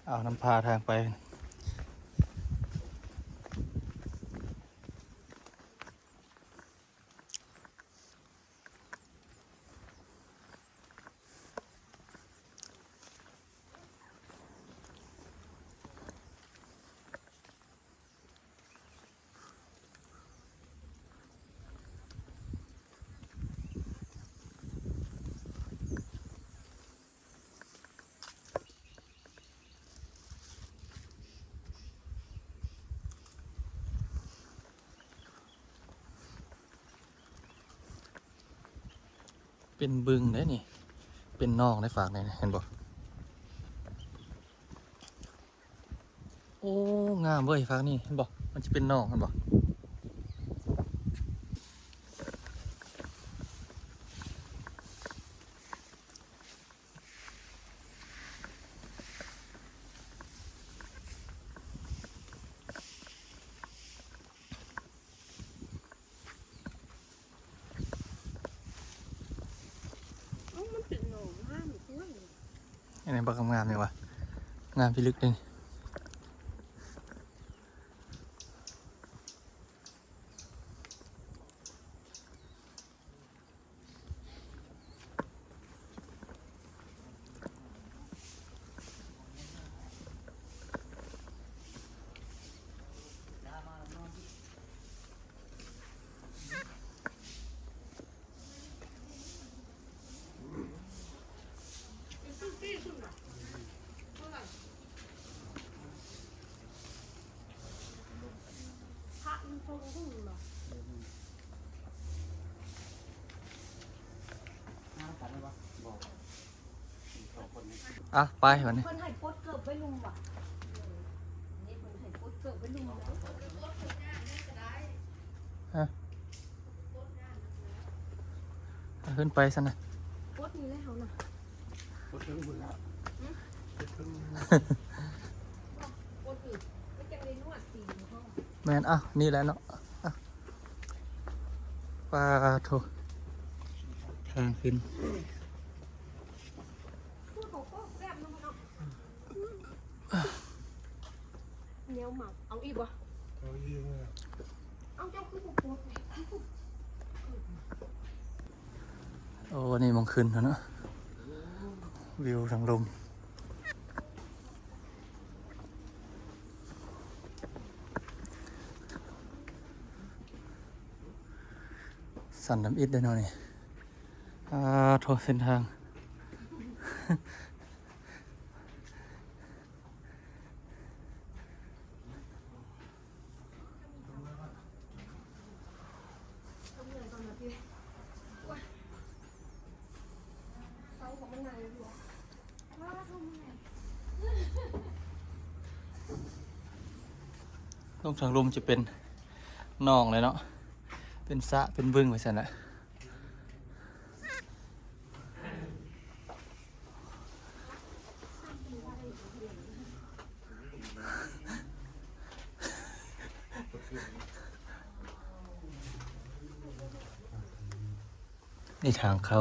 เอาน้ำพาทางไปเป็นบึงได้นี่เป็นนอกได้ฝากได้เห็นบ่โอ้งามเว้ยฝากนี่เห็นบ่มันจะเป็นนอกเห็นบ่อันนี้บักงามเลยวะงามพิลึกเลยอ่ะไปวันนี้เพิ่นให้ปดเกิบไว้ลุมว่ะนี่เพิ่นให้ปดเกิบไว้ลุมฮะขึ้นไปซะนะปดนี่แล้วเฮาน่ะปดถึงมือแล้วปดถึงปดอีกไม่จังได้นวดตีนห้อง แมนอ่ะนี่แหละเนาะปลาโถทางขึ้นพูดเขาก็แซ่บเนาะเนาะเหนียวหมักเอาอีกบ่เขายิงเลย เอาเจ้าคือบ่ปด โอ้นี่มองขึ้นแล้วเนาะวิวทางลมสั่นน้ำอิดได้เนาะนี่โทรเส้นทางลงทางลมจะเป็นหนองเลยเนาะเป็นสระเป็นบึงไปสั่นแหละนี่ทางเข้า